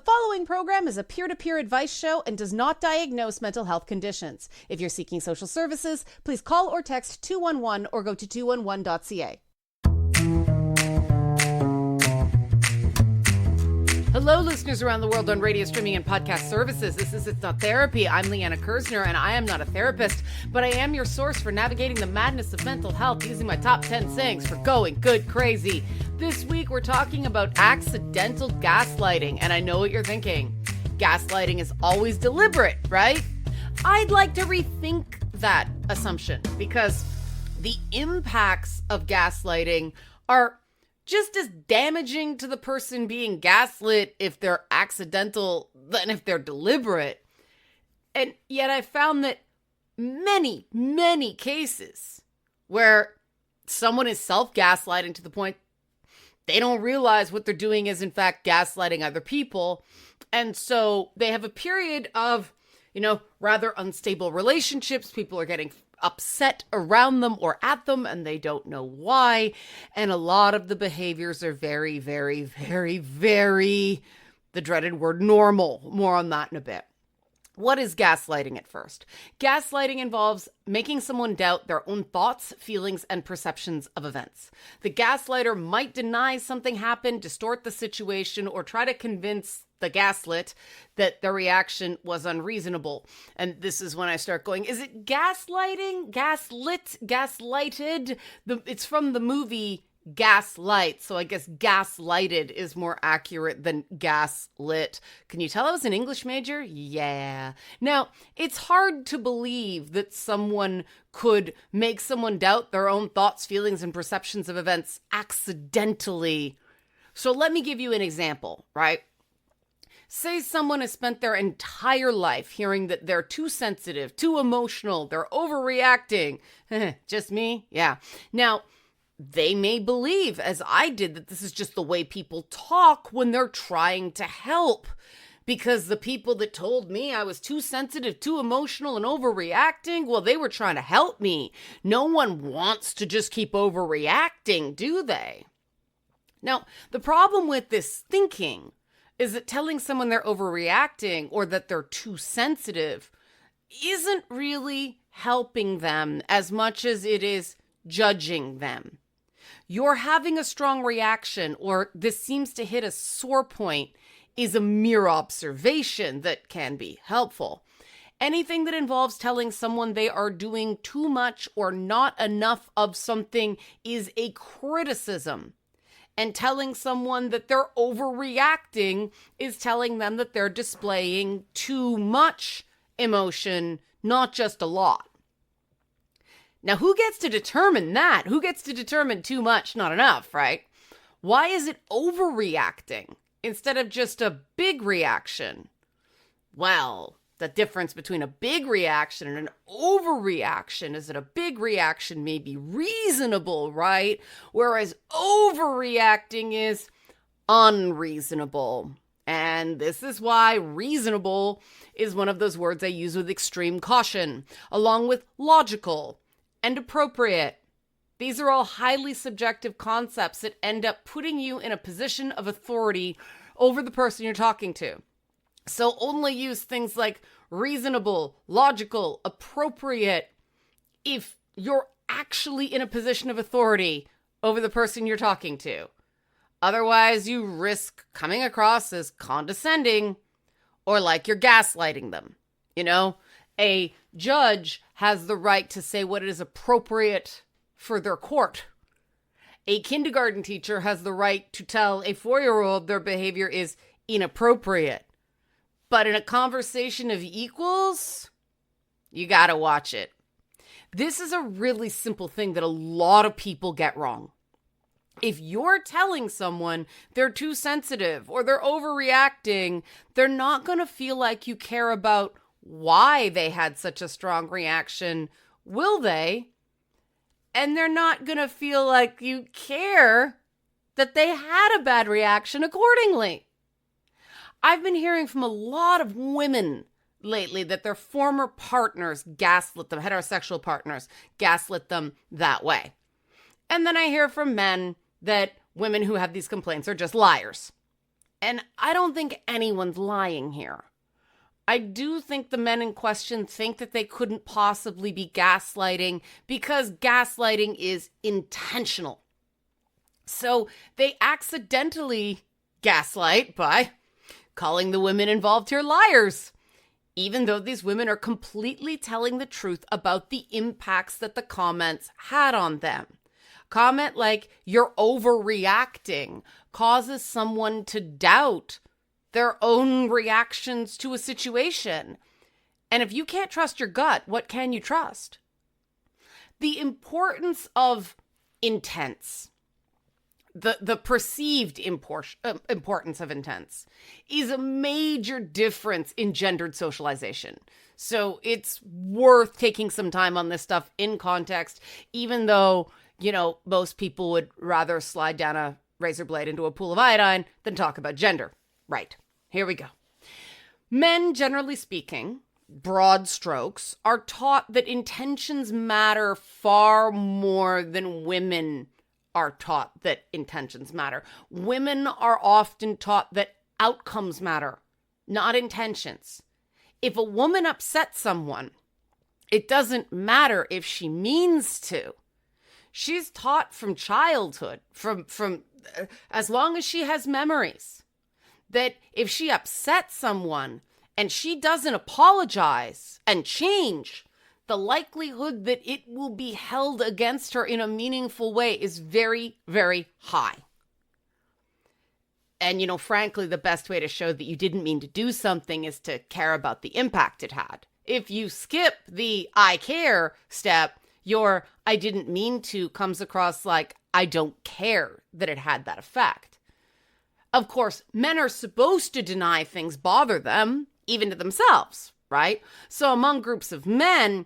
following program is a peer-to-peer advice show and does not diagnose mental health conditions. If you're seeking social services, please call or text 211 or go to 211.ca. Hello, listeners around the world on radio, streaming, and podcast services. This is It's Not Therapy. I'm Liana, and I am not a therapist, but I am your source for navigating the madness of mental health using my top 10 sayings for going good crazy. This week, we're talking about accidental gaslighting, and I know what you're thinking. Gaslighting is always deliberate, right? I'd like to rethink that assumption because the impacts of gaslighting are just as damaging to the person being gaslit if they're accidental than if they're deliberate. And yet I found that many cases where someone is self-gaslighting to the point they don't realize what they're doing is in fact gaslighting other people. And so they have a period of, rather unstable relationships. People are getting upset around them or at them and they don't know why. And a lot of the behaviors are very, the dreaded word normal. More on that in a bit. What is gaslighting at first? Gaslighting involves making someone doubt their own thoughts, feelings, and perceptions of events. The gaslighter might deny something happened, distort the situation, or try to convince the gaslit that the reaction was unreasonable. And this is when I start going, is it gaslighting? Gaslit? Gaslighted? It's from the movie Gaslight, so I guess gaslighted is more accurate than gaslit. Can you tell I was an English major? Yeah. Now, it's hard to believe that someone could make someone doubt their own thoughts, feelings, and perceptions of events accidentally. So let me give you an example, right? Say someone has spent their entire life hearing that they're too sensitive, too emotional, they're overreacting. Just me? Yeah. Now, they may believe, as I did, that this is just the way people talk when they're trying to help. Because the people that told me I was too sensitive, too emotional, and overreacting, well, they were trying to help me. No one wants to just keep overreacting, do they? Now, the problem with this thinking is that telling someone they're overreacting or that they're too sensitive isn't really helping them as much as it is judging them. You're having a strong reaction or this seems to hit a sore point is a mere observation that can be helpful. Anything that involves telling someone they are doing too much or not enough of something is a criticism. And telling someone that they're overreacting is telling them that they're displaying too much emotion, not just a lot. Now, who gets to determine that? Who gets to determine too much, not enough, right? Why is it overreacting instead of just a big reaction? Well, the difference between a big reaction and an overreaction is that a big reaction may be reasonable, right? Whereas overreacting is unreasonable. And this is why reasonable is one of those words I use with extreme caution, along with logical and appropriate. These are all highly subjective concepts that end up putting you in a position of authority over the person you're talking to. So only use things like reasonable, logical, appropriate if you're actually in a position of authority over the person you're talking to. Otherwise, you risk coming across as condescending or like you're gaslighting them. A judge has the right to say what is appropriate for their court. A kindergarten teacher has the right to tell a 4-year-old their behavior is inappropriate. But in a conversation of equals, you gotta watch it. This is a really simple thing that a lot of people get wrong. If you're telling someone they're too sensitive or they're overreacting, they're not gonna feel like you care about why they had such a strong reaction, will they? And they're not gonna feel like you care that they had a bad reaction accordingly. I've been hearing from a lot of women lately that their former partners gaslit them, heterosexual partners gaslit them that way. And then I hear from men that women who have these complaints are just liars. And I don't think anyone's lying here. I do think the men in question think that they couldn't possibly be gaslighting because gaslighting is intentional. So they accidentally gaslight by calling the women involved here liars, even though these women are completely telling the truth about the impacts that the comments had on them. Comment like "you're overreacting" causes someone to doubt their own reactions to a situation. And if you can't trust your gut, what can you trust? The importance of intents, the perceived importance of intents, is a major difference in gendered socialization. So it's worth taking some time on this stuff in context, even though, most people would rather slide down a razor blade into a pool of iodine than talk about gender. Right, here we go. Men, generally speaking, broad strokes, are taught that intentions matter far more than women are taught that intentions matter. Women are often taught that outcomes matter, not intentions. If a woman upsets someone, it doesn't matter if she means to. She's taught from childhood, from as long as she has memories, that if she upsets someone and she doesn't apologize and change, the likelihood that it will be held against her in a meaningful way is very, very high. And, frankly, the best way to show that you didn't mean to do something is to care about the impact it had. If you skip the "I care" step, your "I didn't mean to" comes across like "I don't care that it had that effect." Of course, men are supposed to deny things bother them, even to themselves, right? So among groups of men,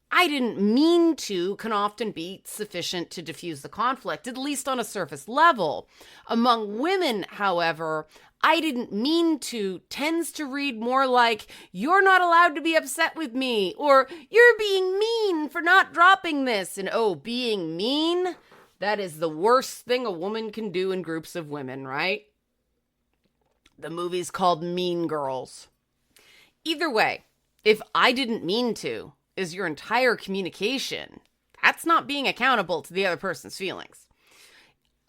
"I didn't mean to" can often be sufficient to diffuse the conflict, at least on a surface level. Among women, however, "I didn't mean to" tends to read more like "you're not allowed to be upset with me," or "you're being mean for not dropping this." And being mean, that is the worst thing a woman can do in groups of women, right? The movie's called Mean Girls. Either way, if "I didn't mean to" is your entire communication, that's not being accountable to the other person's feelings.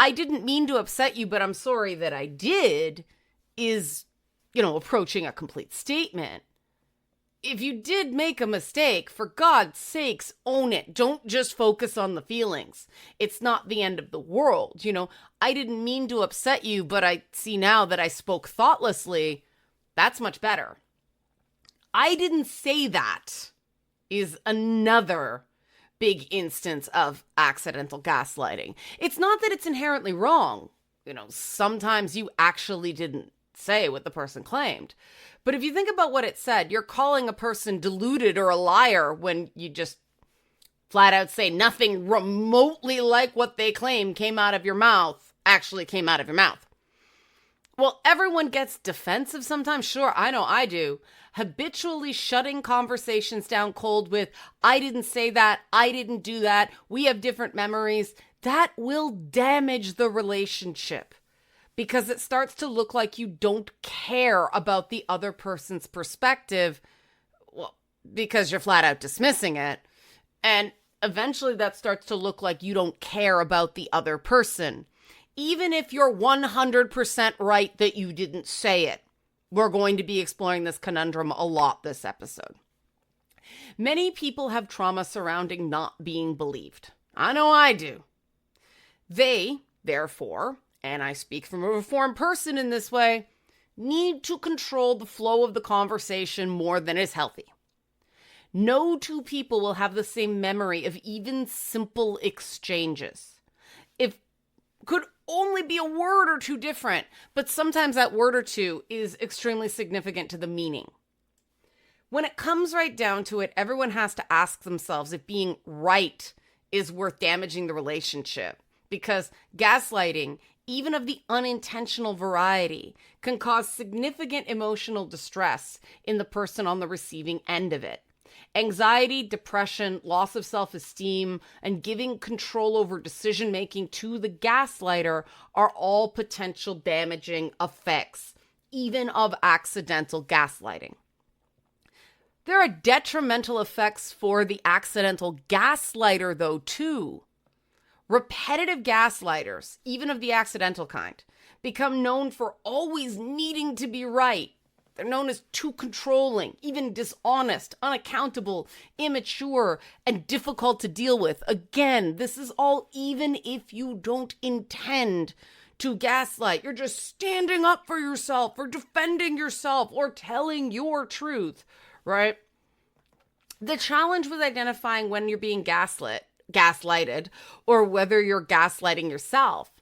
"I didn't mean to upset you, but I'm sorry that I did" is, approaching a complete statement. If you did make a mistake, for God's sakes, own it. Don't just focus on the feelings. It's not the end of the world. "I didn't mean to upset you, but I see now that I spoke thoughtlessly." That's much better. "I didn't say that" is another big instance of accidental gaslighting. It's not that it's inherently wrong. Sometimes you actually didn't say what the person claimed. But if you think about what it said, you're calling a person deluded or a liar when you just flat out say nothing remotely like what they claim came out of your mouth actually came out of your mouth. Well, everyone gets defensive sometimes. Sure, I know I do. Habitually shutting conversations down cold with "I didn't say that, I didn't do that, we have different memories," that will damage the relationship because it starts to look like you don't care about the other person's perspective, well, because you're flat out dismissing it. And eventually that starts to look like you don't care about the other person. Even if you're 100% right that you didn't say it. We're going to be exploring this conundrum a lot this episode. Many people have trauma surrounding not being believed. I know I do. They, therefore, and I speak from a reformed person in this way, need to control the flow of the conversation more than is healthy. No two people will have the same memory of even simple exchanges. If could only be a word or two different, but sometimes that word or two is extremely significant to the meaning. When it comes right down to it, everyone has to ask themselves if being right is worth damaging the relationship, because gaslighting, even of the unintentional variety, can cause significant emotional distress in the person on the receiving end of it. Anxiety, depression, loss of self-esteem, and giving control over decision-making to the gaslighter are all potential damaging effects, even of accidental gaslighting. There are detrimental effects for the accidental gaslighter, though, too. Repetitive gaslighters, even of the accidental kind, become known for always needing to be right. They're known as too controlling, even dishonest, unaccountable, immature, and difficult to deal with. Again, this is all even if you don't intend to gaslight. You're just standing up for yourself or defending yourself or telling your truth, right? The challenge with identifying when you're being gaslighted, or whether you're gaslighting yourself,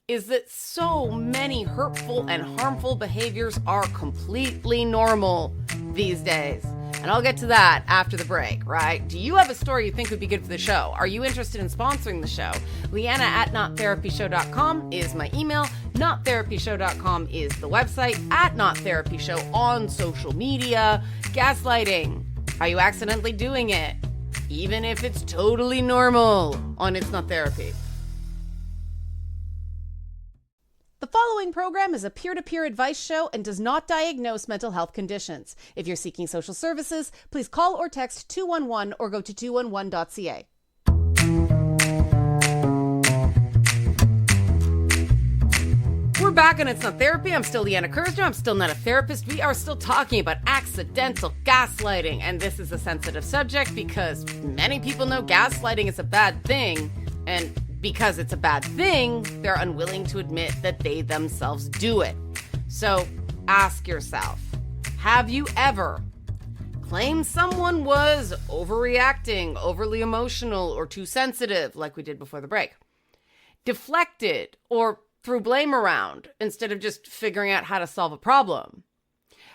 is that so many hurtful and harmful behaviors are completely normal these days. And I'll get to that after the break, right? Do you have a story you think would be good for the show? Are you interested in sponsoring the show? Liana at nottherapyshow.com is my email. Nottherapyshow.com is the website. At nottherapyshow on social media. Gaslighting. Are you accidentally doing it? Even if it's totally normal on It's Not Therapy. The following program is a peer-to-peer advice show and does not diagnose mental health conditions. If you're seeking social services, please call or text 211 or go to 211.ca. We're back on It's Not Therapy. I'm still Liana Kersner. I'm still not a therapist. We are still talking about accidental gaslighting. And this is a sensitive subject because many people know gaslighting is a bad thing. And because it's a bad thing, they're unwilling to admit that they themselves do it. So ask yourself, have you ever claimed someone was overreacting, overly emotional, or too sensitive, like we did before the break? Deflected or threw blame around instead of just figuring out how to solve a problem?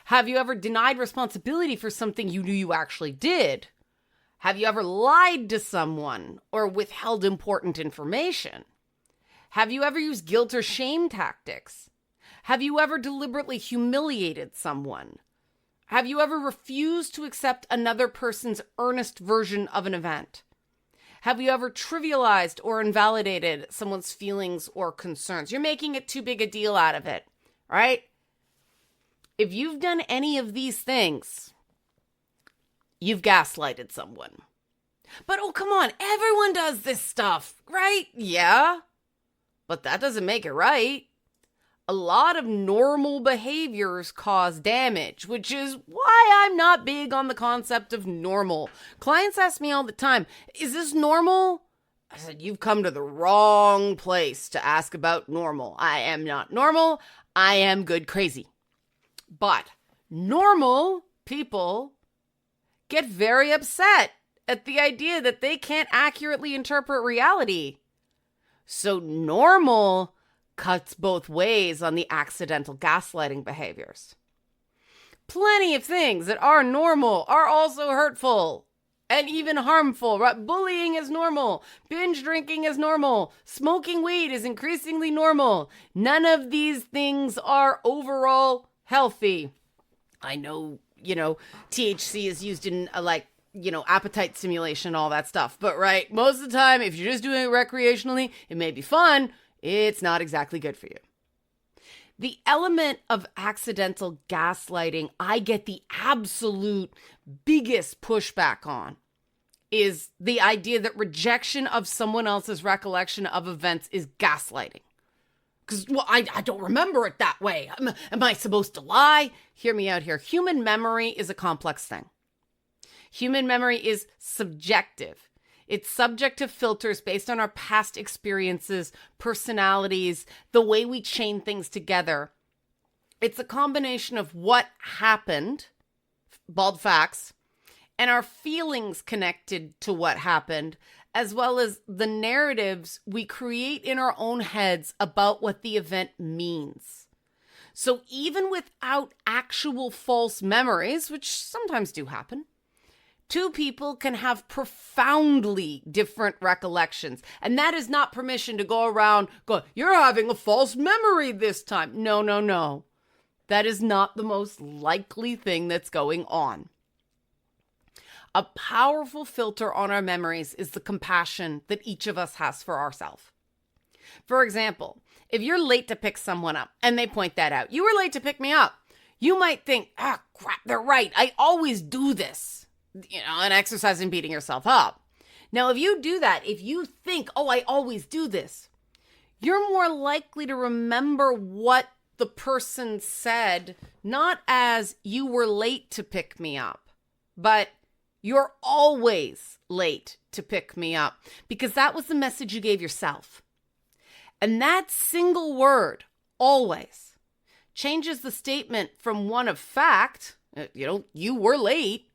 Have you ever denied responsibility for something you knew you actually did? Have you ever lied to someone or withheld important information? Have you ever used guilt or shame tactics? Have you ever deliberately humiliated someone? Have you ever refused to accept another person's earnest version of an event? Have you ever trivialized or invalidated someone's feelings or concerns? You're making it too big a deal out of it, right? If you've done any of these things, you've gaslighted someone. But oh, come on, everyone does this stuff, right? Yeah, but that doesn't make it right. A lot of normal behaviors cause damage, which is why I'm not big on the concept of normal. Clients ask me all the time, is this normal? I said, you've come to the wrong place to ask about normal. I am not normal. I am good crazy. But normal people get very upset at the idea that they can't accurately interpret reality. So normal cuts both ways on the accidental gaslighting behaviors. Plenty of things that are normal are also hurtful and even harmful, right? Bullying is normal. Binge drinking is normal. Smoking weed is increasingly normal. None of these things are overall healthy. I know, THC is used in appetite stimulation, all that stuff. But right, most of the time, if you're just doing it recreationally, it may be fun. It's not exactly good for you. The element of accidental gaslighting I get the absolute biggest pushback on is the idea that rejection of someone else's recollection of events is gaslighting. Because, I don't remember it that way. Am I supposed to lie? Hear me out here. Human memory is a complex thing. Human memory is subjective. It's subject to filters based on our past experiences, personalities, the way we chain things together. It's a combination of what happened, bald facts, and our feelings connected to what happened, as well as the narratives we create in our own heads about what the event means. So even without actual false memories, which sometimes do happen, two people can have profoundly different recollections. And that is not permission to go around going, you're having a false memory this time. No. That is not the most likely thing that's going on. A powerful filter on our memories is the compassion that each of us has for ourselves. For example, if you're late to pick someone up and they point that out, you were late to pick me up, you might think, crap, they're right. I always do this, an exercise in beating yourself up. Now, if you do that, if you think, I always do this, you're more likely to remember what the person said, not as you were late to pick me up, but you're always late to pick me up, because that was the message you gave yourself. And that single word, always, changes the statement from one of fact, you were late,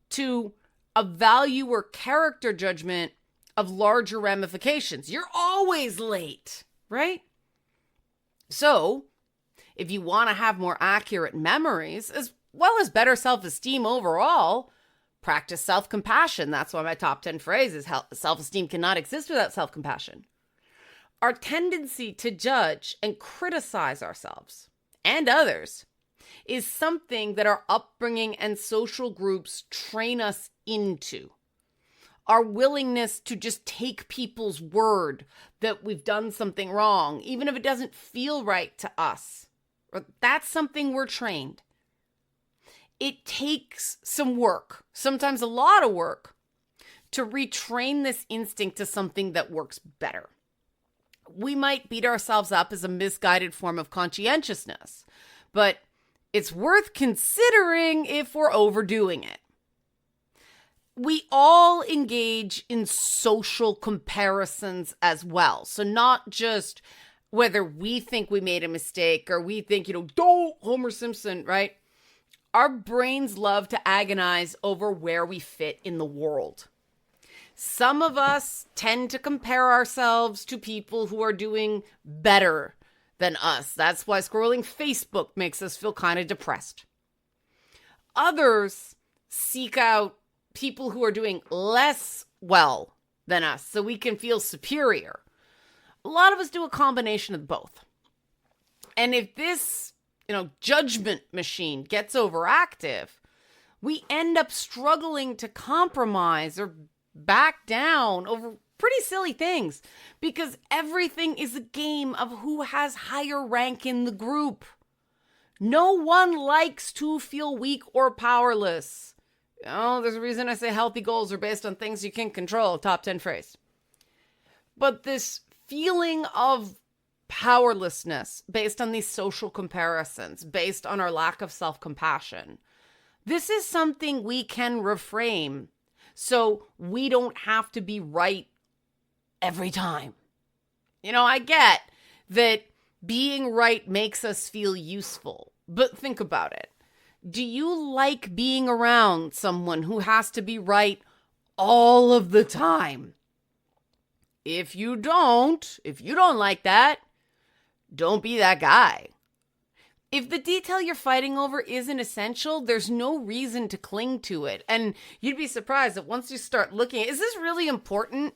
to a value or character judgment of larger ramifications. You're always late, right? So, if you want to have more accurate memories, as well as better self-esteem overall, practice self-compassion. That's why my top 10 phrase is self-esteem cannot exist without self-compassion. Our tendency to judge and criticize ourselves and others is something that our upbringing and social groups train us into. Our willingness to just take people's word that we've done something wrong, even if it doesn't feel right to us. That's something we're trained. It takes some work, sometimes a lot of work, to retrain this instinct to something that works better. We might beat ourselves up as a misguided form of conscientiousness, but it's worth considering if we're overdoing it. We all engage in social comparisons as well. So not just whether we think we made a mistake or we think, don't Homer Simpson, right? Our brains love to agonize over where we fit in the world. Some of us tend to compare ourselves to people who are doing better than us. That's why scrolling Facebook makes us feel kind of depressed. Others seek out people who are doing less well than us so we can feel superior. A lot of us do a combination of both. And if this, judgment machine gets overactive, we end up struggling to compromise or back down over pretty silly things because everything is a game of who has higher rank in the group. No one likes to feel weak or powerless. There's a reason I say healthy goals are based on things you can control, top 10 phrase. But this feeling of powerlessness based on these social comparisons, based on our lack of self-compassion, this is something we can reframe so we don't have to be right every time. I get that being right makes us feel useful, but think about it. Do you like being around someone who has to be right all of the time? If you don't like that, don't be that guy. If the detail you're fighting over isn't essential, there's no reason to cling to it. And you'd be surprised that once you start looking at, is this really important?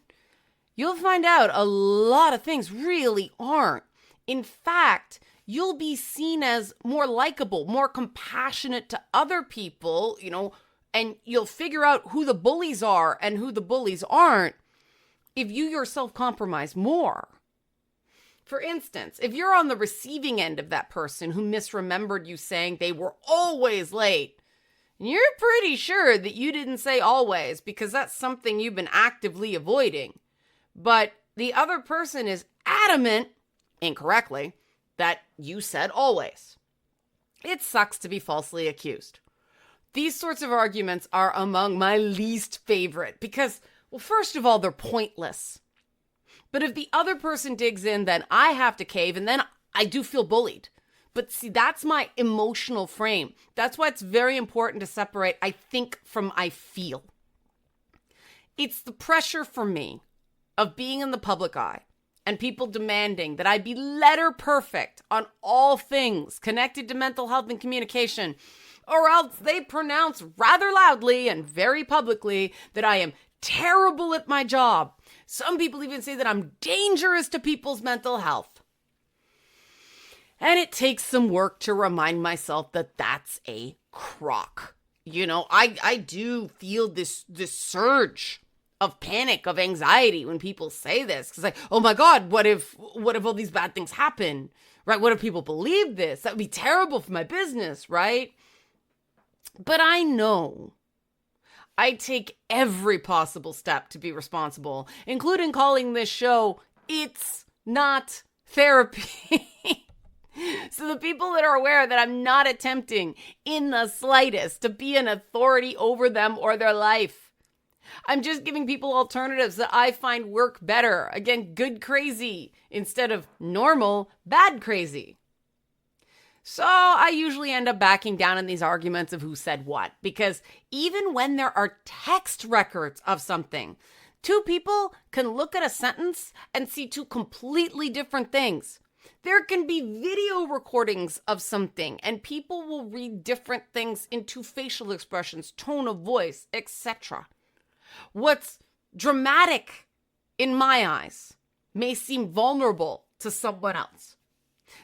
You'll find out a lot of things really aren't. In fact, you'll be seen as more likable, more compassionate to other people, and you'll figure out who the bullies are and who the bullies aren't if you yourself compromise more. For instance, if you're on the receiving end of that person who misremembered you saying they were always late, you're pretty sure that you didn't say always because that's something you've been actively avoiding. But the other person is adamant, incorrectly, that you said always. It sucks to be falsely accused. These sorts of arguments are among my least favorite because, well, first of all, they're pointless. But if the other person digs in, then I have to cave, and then I do feel bullied. But see, that's my emotional frame. That's why it's very important to separate I think from I feel. It's the pressure for me of being in the public eye and people demanding that I be letter perfect on all things connected to mental health and communication, or else they pronounce rather loudly and very publicly that I am terrible at my job. Some people even say that I'm dangerous to people's mental health. And it takes some work to remind myself that that's a crock. I do feel this surge of panic, of anxiety when people say this. Because like, oh my God, what if all these bad things happen, right? What if people believe this? That would be terrible for my business, right? But I know I take every possible step to be responsible, including calling this show It's Not Therapy. So the people that are aware that I'm not attempting in the slightest to be an authority over them or their life. I'm just giving people alternatives that I find work better. Again, good crazy instead of normal, bad crazy. So I usually end up backing down in these arguments of who said what, because even when there are text records of something, two people can look at a sentence and see two completely different things. There can be video recordings of something, and people will read different things into facial expressions, tone of voice, etc. What's dramatic in my eyes may seem vulnerable to someone else.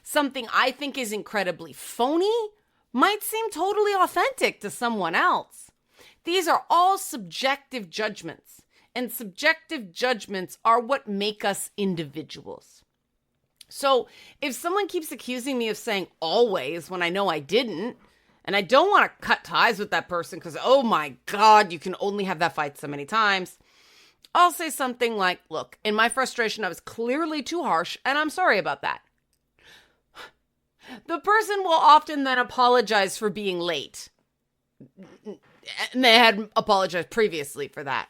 Something I think is incredibly phony might seem totally authentic to someone else. These are all subjective judgments, and subjective judgments are what make us individuals. So if someone keeps accusing me of saying always when I know I didn't, and I don't want to cut ties with that person because, oh my God, you can only have that fight so many times, I'll say something like, look, in my frustration, I was clearly too harsh, and I'm sorry about that. The person will often then apologize for being late. And they had apologized previously for that.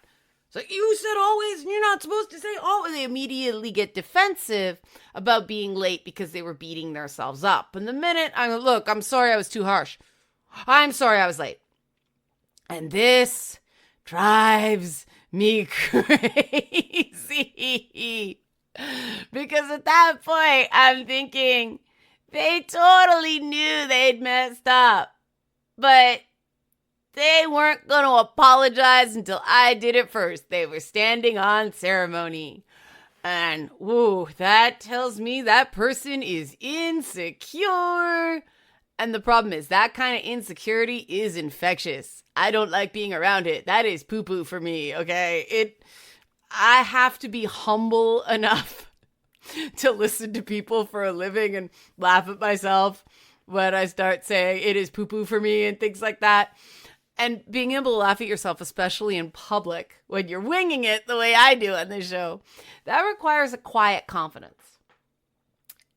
So you said always, and you're not supposed to say always. They immediately get defensive about being late because they were beating themselves up. And the minute I'm sorry I was too harsh. I'm sorry I was late. And this drives me crazy. Because at that point, I'm thinking, they totally knew they'd messed up. But they weren't going to apologize until I did it first. They were standing on ceremony. And, whoa, that tells me that person is insecure. And the problem is that kind of insecurity is infectious. I don't like being around it. That is poo-poo for me, okay? I have to be humble enough to listen to people for a living and laugh at myself when I start saying it is poo-poo for me and things like that. And being able to laugh at yourself, especially in public, when you're winging it the way I do on this show, that requires a quiet confidence.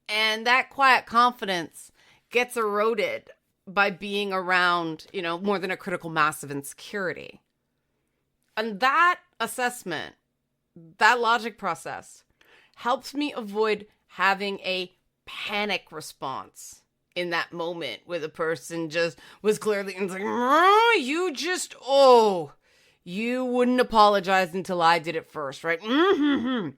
And that quiet confidence gets eroded by being around, more than a critical mass of insecurity. And that assessment, that logic process, helps me avoid having a panic response in that moment where the person just was clearly like, you wouldn't apologize until I did it first, right? Mm-hmm.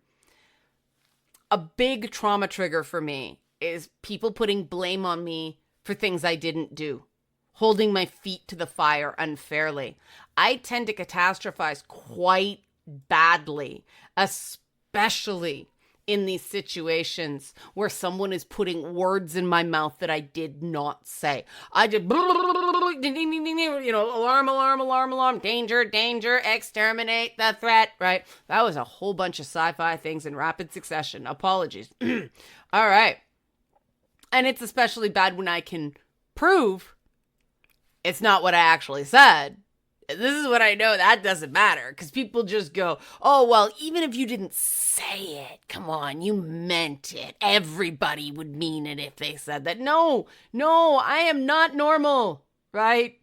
A big trauma trigger for me is people putting blame on me for things I didn't do, holding my feet to the fire unfairly. I tend to catastrophize quite badly, especially in these situations where someone is putting words in my mouth that I did not say. I just, alarm, danger, exterminate the threat, right? That was a whole bunch of sci-fi things in rapid succession. Apologies. All right. And it's especially bad when I can prove it's not what I actually said. This is what I know, that doesn't matter, because people just go, oh, well, even if you didn't say it, come on, you meant it. Everybody would mean it if they said that. No, I am not normal, right?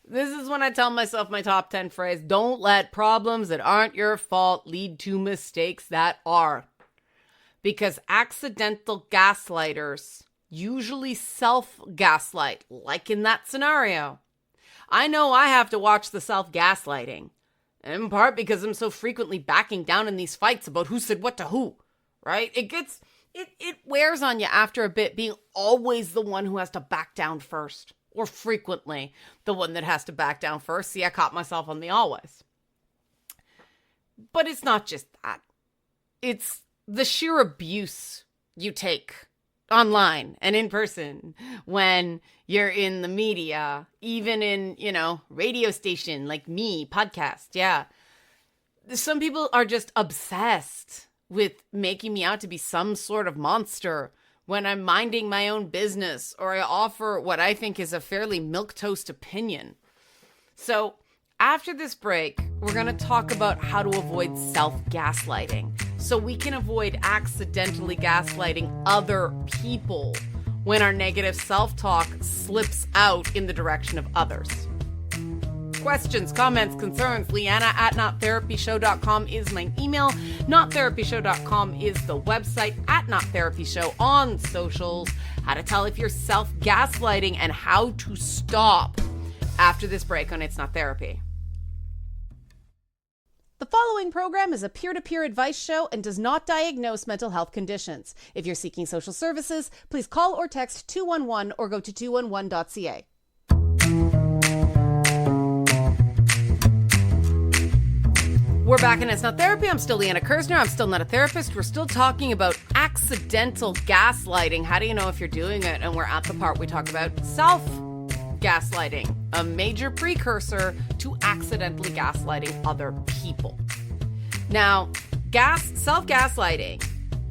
This is when I tell myself my top 10 phrase, don't let problems that aren't your fault lead to mistakes that are. Because accidental gaslighters usually self-gaslight, like in that scenario. I know I have to watch the self-gaslighting, in part because I'm so frequently backing down in these fights about who said what to who, right? It wears on you after a bit being always the one who has to back down first, or frequently the one that has to back down first. See, I caught myself on the always. But it's not just that. It's the sheer abuse you take online and in person, when you're in the media, even in, radio station like me, podcast. Yeah. Some people are just obsessed with making me out to be some sort of monster when I'm minding my own business or I offer what I think is a fairly milquetoast opinion. So after this break, we're going to talk about how to avoid self-gaslighting so we can avoid accidentally gaslighting other people when our negative self-talk slips out in the direction of others. Questions, comments, concerns, Liana at nottherapyshow.com is my email. Nottherapyshow.com is the website. At nottherapyshow on socials. How to tell if you're self-gaslighting and how to stop. After this break on It's Not Therapy. The following program is a peer-to-peer advice show and does not diagnose mental health conditions. If you're seeking social services, please call or text 211 or go to 211.ca. We're back in It's Not Therapy. I'm still Liana Kersner. I'm still not a therapist. We're still talking about accidental gaslighting. How do you know if you're doing it? And we're at the part we talk about self-gaslighting, a major precursor to accidentally gaslighting other people. Now, self-gaslighting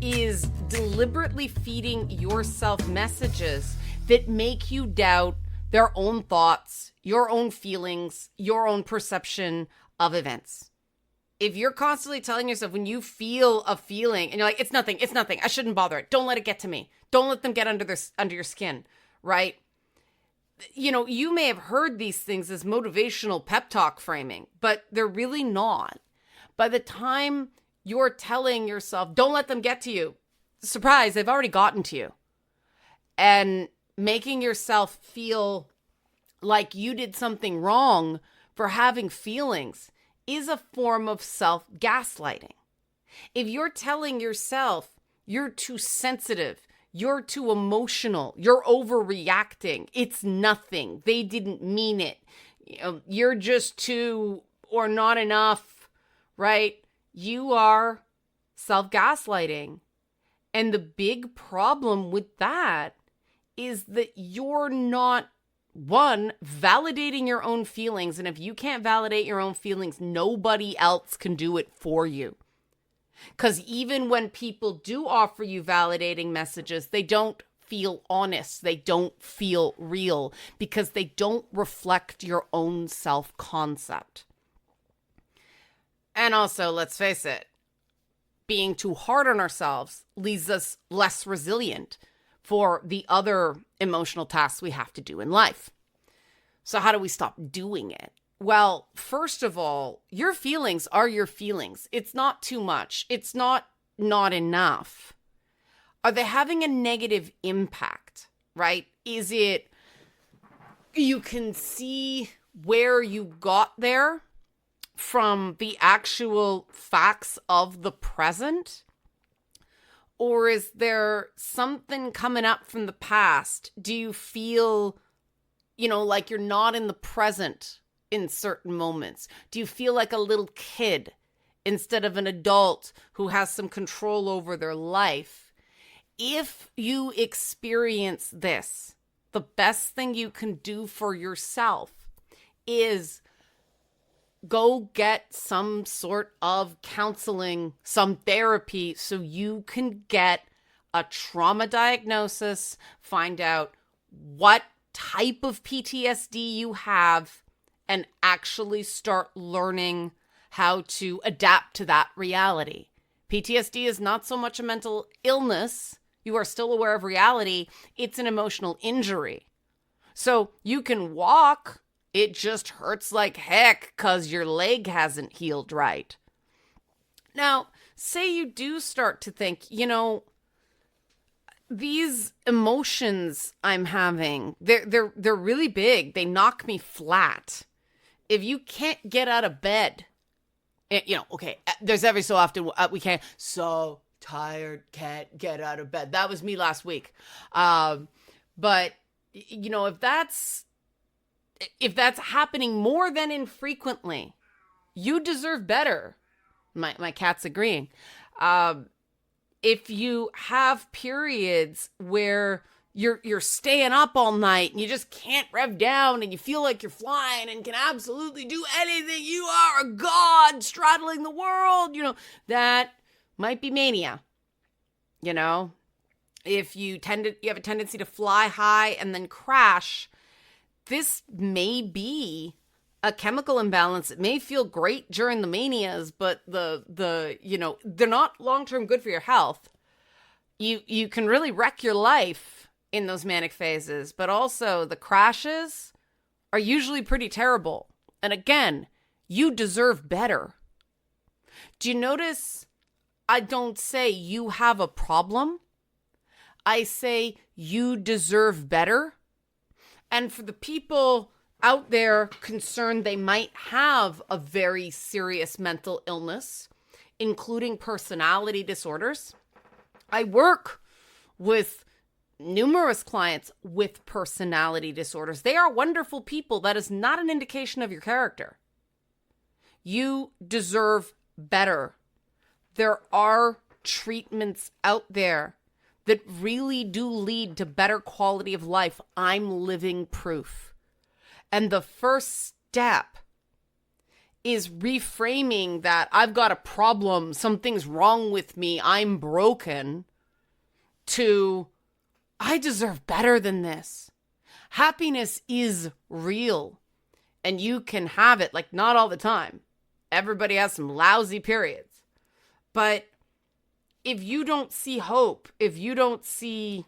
is deliberately feeding yourself messages that make you doubt their own thoughts, your own feelings, your own perception of events. If you're constantly telling yourself when you feel a feeling and you're like, it's nothing, I shouldn't bother it. Don't let it get to me. Don't let them get under your skin, right? You may have heard these things as motivational pep talk framing, but they're really not. By the time you're telling yourself, don't let them get to you, surprise, they've already gotten to you. And making yourself feel like you did something wrong for having feelings is a form of self-gaslighting. If you're telling yourself you're too sensitive, you're too emotional, you're overreacting, it's nothing, they didn't mean it, you're just too or not enough, right? You are self-gaslighting. And the big problem with that is that you're not validating your own feelings. And if you can't validate your own feelings, nobody else can do it for you. Because even when people do offer you validating messages, they don't feel honest. They don't feel real because they don't reflect your own self-concept. And also, let's face it, being too hard on ourselves leaves us less resilient for the other emotional tasks we have to do in life. So how do we stop doing it? Well, first of all, your feelings are your feelings. It's not too much. It's not enough. Are they having a negative impact, right? Is it, you can see where you got there from the actual facts of the present? Or is there something coming up from the past? Do you feel, like you're not in the present in certain moments? Do you feel like a little kid instead of an adult who has some control over their life? If you experience this, the best thing you can do for yourself is go get some sort of counseling, some therapy, so you can get a trauma diagnosis, find out what type of PTSD you have, and actually start learning how to adapt to that reality. PTSD is not so much a mental illness. You are still aware of reality. It's an emotional injury. So you can walk, it just hurts like heck because your leg hasn't healed right. Now, say you do start to think, these emotions I'm having, they're really big. They knock me flat. If you can't get out of bed, there's every so often we can't, so tired, can't get out of bed. That was me last week. But, if that's happening more than infrequently, you deserve better. My cat's agreeing. if you have periods where you're staying up all night and you just can't rev down and you feel like you're flying and can absolutely do anything, you are a god straddling the world, that might be mania. If you have a tendency to fly high and then crash, this may be a chemical imbalance. It may feel great during the manias, but they're not long-term good for your health. You can really wreck your life in those manic phases, but also the crashes are usually pretty terrible. And again, you deserve better. Do you notice I don't say you have a problem? I say you deserve better. And for the people out there concerned they might have a very serious mental illness, including personality disorders, I work with numerous clients with personality disorders. They are wonderful people. That is not an indication of your character. You deserve better. There are treatments out there that really do lead to better quality of life. I'm living proof. And the first step is reframing that I've got a problem, something's wrong with me, I'm broken, to I deserve better than this. Happiness is real, and you can have it, like, not all the time. Everybody has some lousy periods. But if you don't see hope, if you don't see,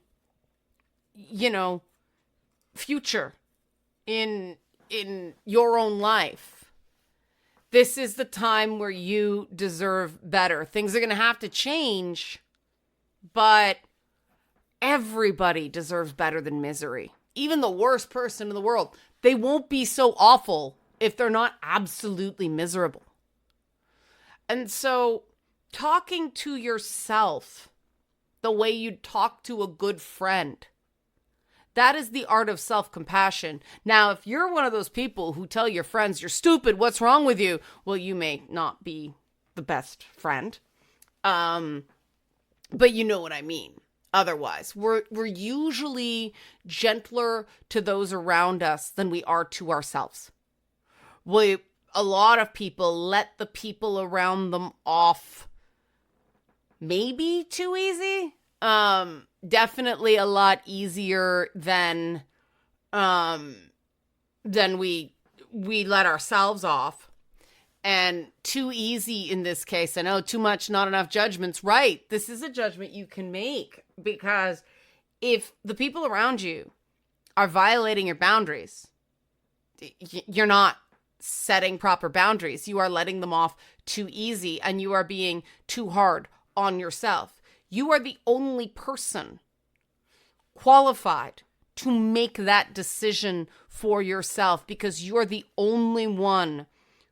future in your own life, this is the time where you deserve better. Things are going to have to change, but everybody deserves better than misery. Even the worst person in the world, they won't be so awful if they're not absolutely miserable. And so talking to yourself the way you'd talk to a good friend, that is the art of self-compassion. Now, if you're one of those people who tell your friends, you're stupid, what's wrong with you? Well, you may not be the best friend. But you know what I mean. Otherwise, we're usually gentler to those around us than we are to ourselves. A lot of people let the people around them off maybe too easy. Definitely a lot easier than we let ourselves off. And too easy in this case. I know too much, not enough judgments. Right. This is a judgment you can make, because if the people around you are violating your boundaries, you're not setting proper boundaries. You are letting them off too easy, and you are being too hard on yourself. You are the only person qualified to make that decision for yourself, because you're the only one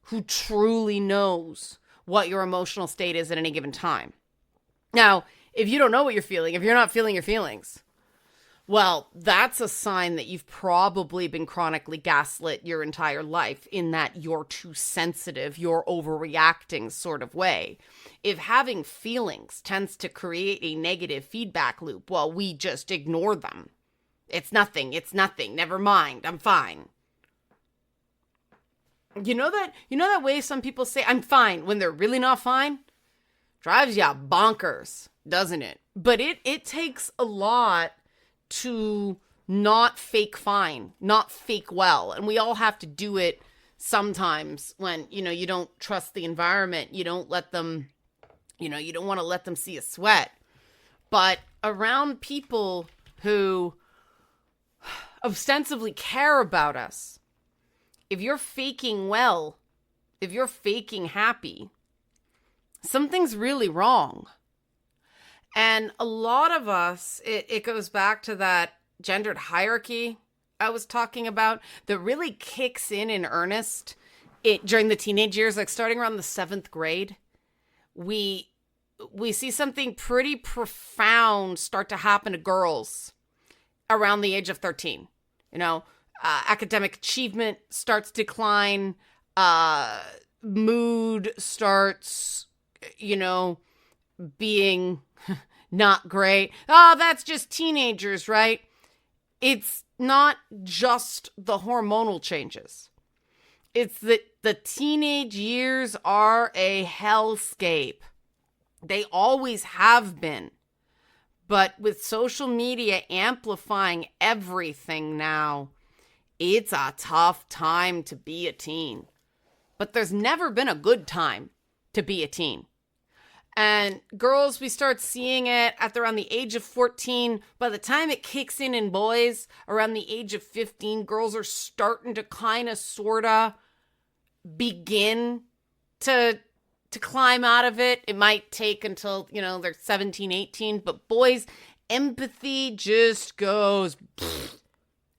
who truly knows what your emotional state is at any given time. Now, if you don't know what you're feeling, if you're not feeling your feelings, well, that's a sign that you've probably been chronically gaslit your entire life, in that you're too sensitive, you're overreacting sort of way. If having feelings tends to create a negative feedback loop, well, we just ignore them. It's nothing, never mind, I'm fine. You know that way some people say I'm fine when they're really not fine? Drives you bonkers, doesn't it? But it takes a lot to not fake fine, not fake well. And we all have to do it sometimes when, you don't trust the environment. You don't let them, you don't want to let them see a sweat. But around people who ostensibly care about us, if you're faking well, if you're faking happy, something's really wrong. And a lot of us, it goes back to that gendered hierarchy I was talking about that really kicks in earnest during the teenage years, like starting around the 7th grade. We see something pretty profound start to happen to girls around the age of 13. Academic achievement starts to decline, mood starts, being not great. Oh, that's just teenagers, right? It's not just the hormonal changes. It's that the teenage years are a hellscape. They always have been. But with social media amplifying everything now, it's a tough time to be a teen. But there's never been a good time to be a teen. And girls, we start seeing it at around the age of 14. By the time it kicks in boys, around the age of 15, girls are starting to kind of, sort of begin to climb out of it. It might take until, they're 17, 18. But boys, empathy just goes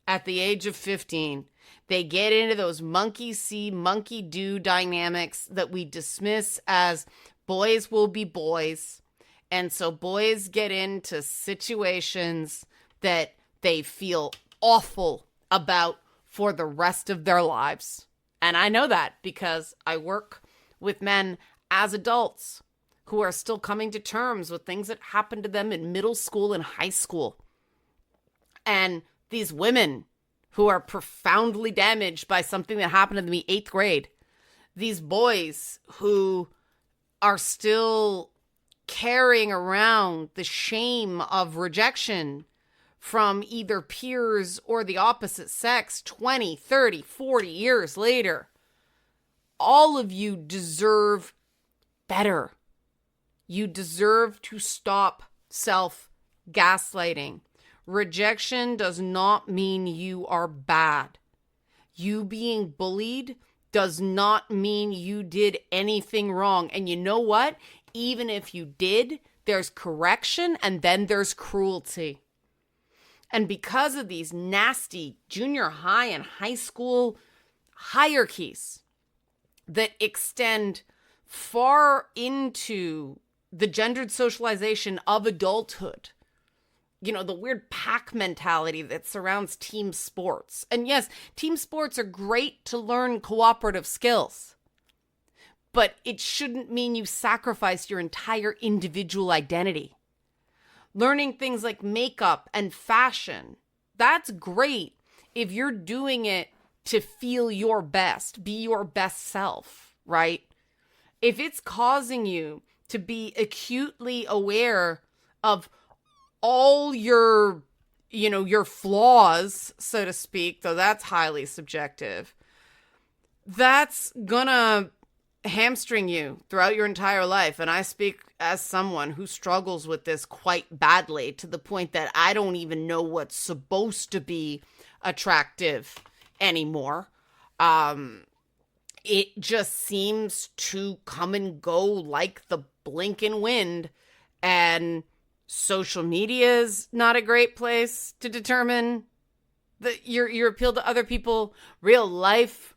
at the age of 15. They get into those monkey see, monkey do dynamics that we dismiss as boys will be boys. And so boys get into situations that they feel awful about for the rest of their lives. And I know that because I work with men as adults who are still coming to terms with things that happened to them in middle school and high school. And these women who are profoundly damaged by something that happened to them in 8th grade. These boys who are still carrying around the shame of rejection from either peers or the opposite sex 20, 30, 40 years later. All of you deserve better. You deserve to stop self-gaslighting. Rejection does not mean you are bad. You being bullied does not mean you did anything wrong. And you know what? Even if you did, there's correction and then there's cruelty. And because of these nasty junior high and high school hierarchies that extend far into the gendered socialization of adulthood, the weird pack mentality that surrounds team sports. And yes, team sports are great to learn cooperative skills, but it shouldn't mean you sacrifice your entire individual identity. Learning things like makeup and fashion, that's great if you're doing it to feel your best, be your best self, right? If it's causing you to be acutely aware of all your flaws, so to speak, though that's highly subjective, that's gonna hamstring you throughout your entire life. And I speak as someone who struggles with this quite badly, to the point that I don't even know what's supposed to be attractive anymore. It just seems to come and go like the blinking wind, and social media is not a great place to determine your appeal to other people. Real life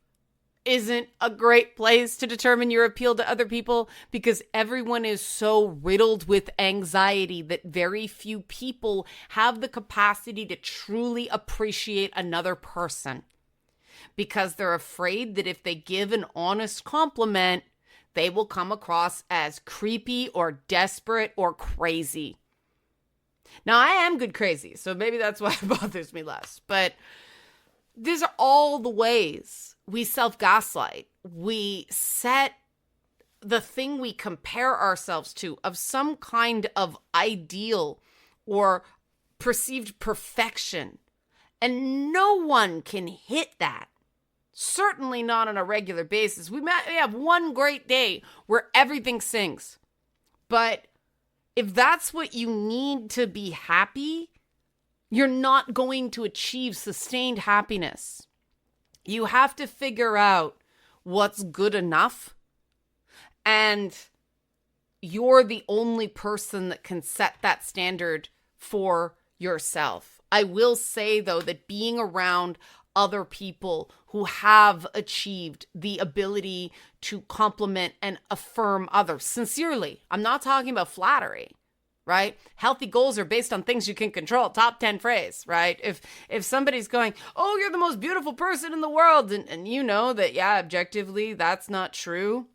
isn't a great place to determine your appeal to other people, because everyone is so riddled with anxiety that very few people have the capacity to truly appreciate another person, because they're afraid that if they give an honest compliment, they will come across as creepy or desperate or crazy. Now, I am good crazy, so maybe that's why it bothers me less. But these are all the ways we self-gaslight. We set the thing we compare ourselves to of some kind of ideal or perceived perfection. And no one can hit that. Certainly not on a regular basis. We might have one great day where everything sings. But if that's what you need to be happy, you're not going to achieve sustained happiness. You have to figure out what's good enough, and you're the only person that can set that standard for yourself. I will say, though, that being around other people who have achieved the ability to compliment and affirm others sincerely. I'm not talking about flattery, right? Healthy goals are based on things you can control. Top 10 phrase, right? If somebody's going, oh, you're the most beautiful person in the world, and you know that, yeah, objectively, that's not true.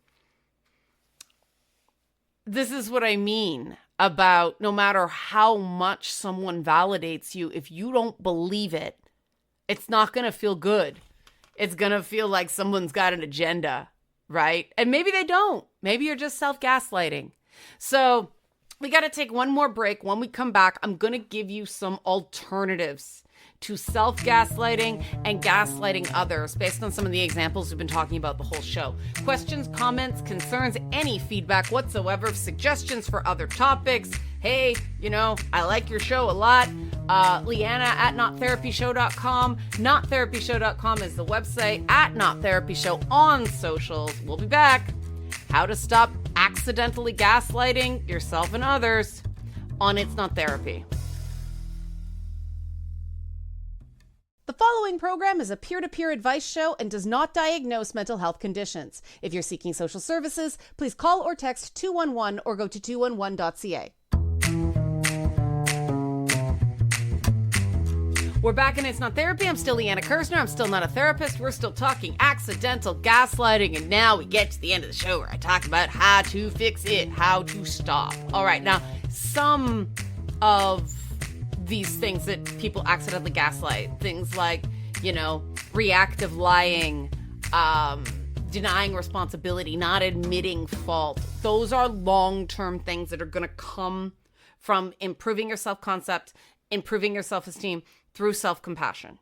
This is what I mean. about no matter how much someone validates you, if you don't believe it, it's not going to feel good. It's going to feel like someone's got an agenda, right? And maybe they don't. Maybe you're just self-gaslighting. So we got to take one more break. When we come back, I'm going to give you some alternatives to self-gaslighting and gaslighting others based on some of the examples we've been talking about the whole show. Questions, comments, concerns, any feedback whatsoever, suggestions for other topics. Hey, I like your show a lot. Liana at nottherapyshow.com. Nottherapyshow.com is the website. At nottherapyshow on socials. We'll be back. How to stop accidentally gaslighting yourself and others on It's Not Therapy. The following program is a peer-to-peer advice show and does not diagnose mental health conditions. If you're seeking social services, please call or text 211 or go to 211.ca. We're back in It's Not Therapy. I'm still Liana Kersner. I'm still not a therapist. We're still talking accidental gaslighting. And now we get to the end of the show where I talk about how to fix it, how to stop. All right. Now, some of these things that people accidentally gaslight, things like, reactive lying, denying responsibility, not admitting fault. Those are long-term things that are going to come from improving your self-concept, improving your self-esteem through self-compassion.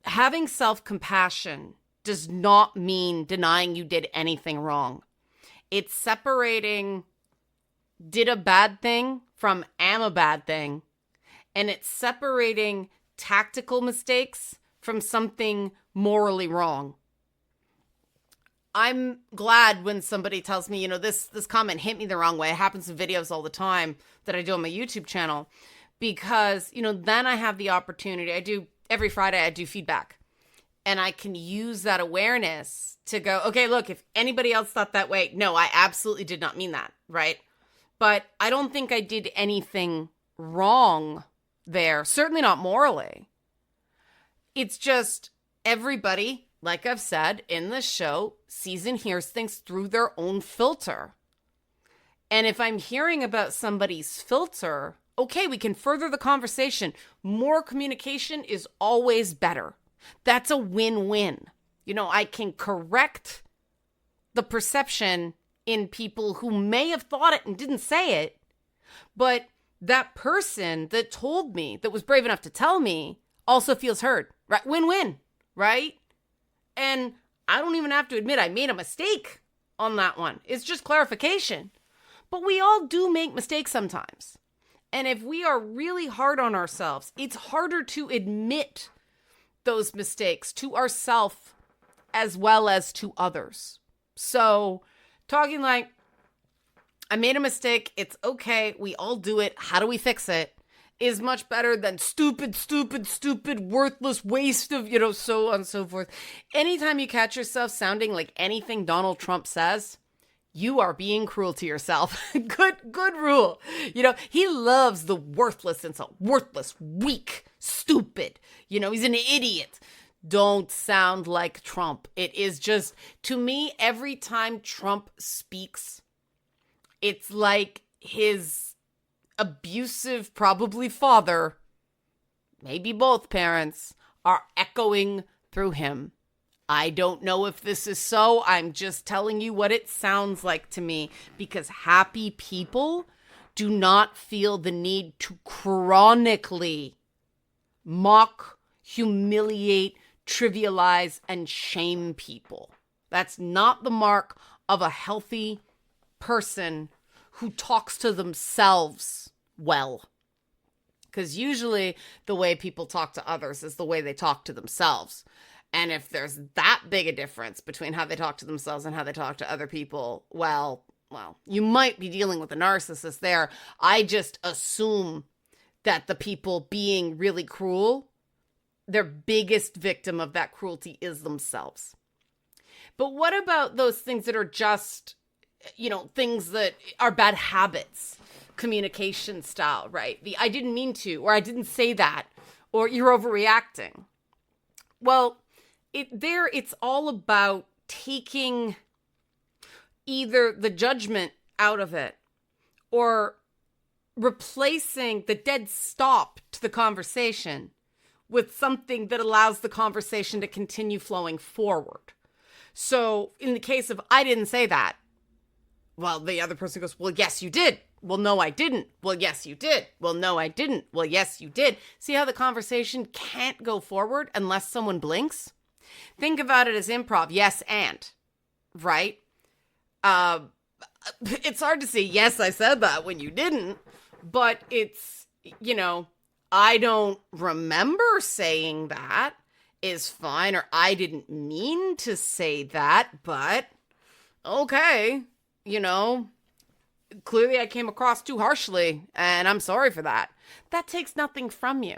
Having self-compassion does not mean denying you did anything wrong. It's separating did a bad thing from am a bad thing. And it's separating tactical mistakes from something morally wrong. I'm glad when somebody tells me, this comment hit me the wrong way. It happens in videos all the time that I do on my YouTube channel because, then I have the opportunity. Every Friday I do feedback and I can use that awareness to go, okay, look, if anybody else thought that way, no, I absolutely did not mean that, right? But I don't think I did anything wrong there. Certainly not morally. It's just everybody, like I've said in the show, sees and hears things through their own filter. And if I'm hearing about somebody's filter, okay, we can further the conversation. More communication is always better. That's a win-win. I can correct the perception in people who may have thought it and didn't say it, but that person that told me, that was brave enough to tell me, also feels heard, right? Win-win, right? And I don't even have to admit I made a mistake on that one. It's just clarification. But we all do make mistakes sometimes. And if we are really hard on ourselves, it's harder to admit those mistakes to ourselves as well as to others. So talking like, I made a mistake, it's okay, we all do it, how do we fix it, is much better than stupid, worthless waste of, so on and so forth. Anytime you catch yourself sounding like anything Donald Trump says, you are being cruel to yourself. Good rule. He loves the worthless insult. Worthless, weak, stupid. He's an idiot. Don't sound like Trump. It is just, to me, every time Trump speaks, it's like his abusive, probably father, maybe both parents, are echoing through him. I don't know if this is so. I'm just telling you what it sounds like to me, because happy people do not feel the need to chronically mock, humiliate, trivialize, and shame people. That's not the mark of a healthy person who talks to themselves well. Because usually the way people talk to others is the way they talk to themselves. And if there's that big a difference between how they talk to themselves and how they talk to other people, well, you might be dealing with a narcissist there. I just assume that the people being really cruel, their biggest victim of that cruelty is themselves. But what about those things that are just, things that are bad habits, communication style, right? I didn't mean to, or I didn't say that, or you're overreacting. Well, it's all about taking either the judgment out of it or replacing the dead stop to the conversation with something that allows the conversation to continue flowing forward. So in the case of, I didn't say that, well, the other person goes, well, yes, you did. Well, no, I didn't. Well, yes, you did. Well, no, I didn't. Well, yes, you did. See how the conversation can't go forward unless someone blinks? Think about it as improv. Yes, and. Right? It's hard to say, yes, I said that when you didn't. But it's, I don't remember saying that is fine. Or I didn't mean to say that, but okay. Clearly I came across too harshly, and I'm sorry for that. That takes nothing from you.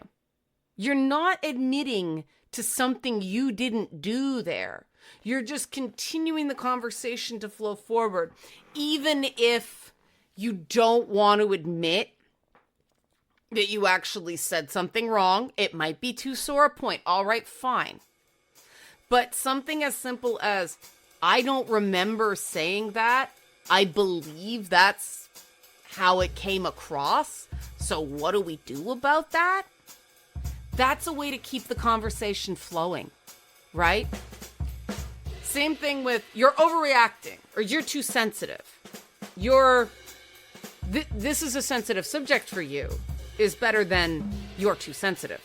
You're not admitting to something you didn't do there. You're just continuing the conversation to flow forward. Even if you don't want to admit that you actually said something wrong, it might be too sore a point. All right, fine. But something as simple as, I don't remember saying that. I believe that's how it came across. So what do we do about that? That's a way to keep the conversation flowing, right? Same thing with you're overreacting or you're too sensitive. This is a sensitive subject for you is better than you're too sensitive.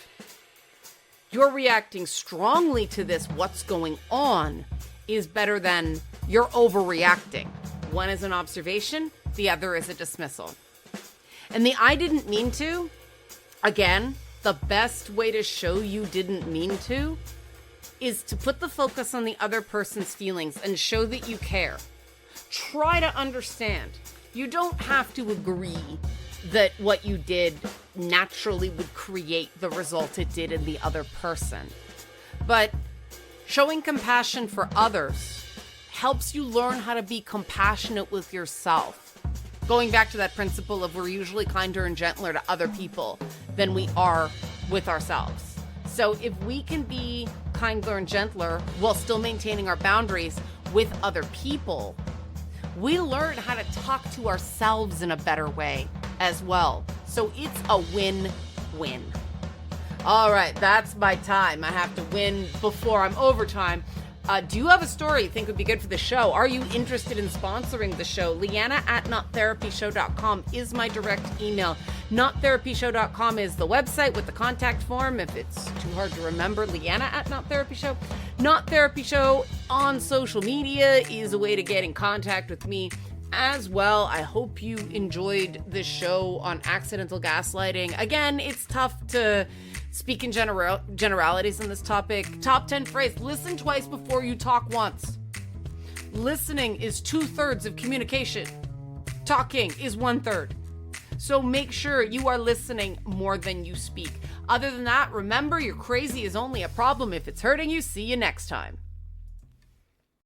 You're reacting strongly to this, what's going on, is better than you're overreacting. One is an observation, the other is a dismissal. And the I didn't mean to, again, the best way to show you didn't mean to is to put the focus on the other person's feelings and show that you care. Try to understand. You don't have to agree that what you did naturally would create the result it did in the other person. But showing compassion for others helps you learn how to be compassionate with yourself. Going back to that principle of we're usually kinder and gentler to other people than we are with ourselves. So if we can be kinder and gentler while still maintaining our boundaries with other people, we learn how to talk to ourselves in a better way as well. So it's a win-win. All right, that's my time. I have to win before I'm overtime. Do you have a story you think would be good for the show? Are you interested in sponsoring the show? Liana at nottherapyshow.com is my direct email. Nottherapyshow.com is the website with the contact form. If it's too hard to remember, Liana at nottherapyshow. Not Therapy Show on social media is a way to get in contact with me as well. I hope you enjoyed this show on accidental gaslighting. Again, it's tough to speak in generalities on this topic. Top 10 phrase, listen twice before you talk once. Listening is 2/3 of communication. Talking is 1/3. So make sure you are listening more than you speak. Other than that, remember, your crazy is only a problem if it's hurting you. See you next time.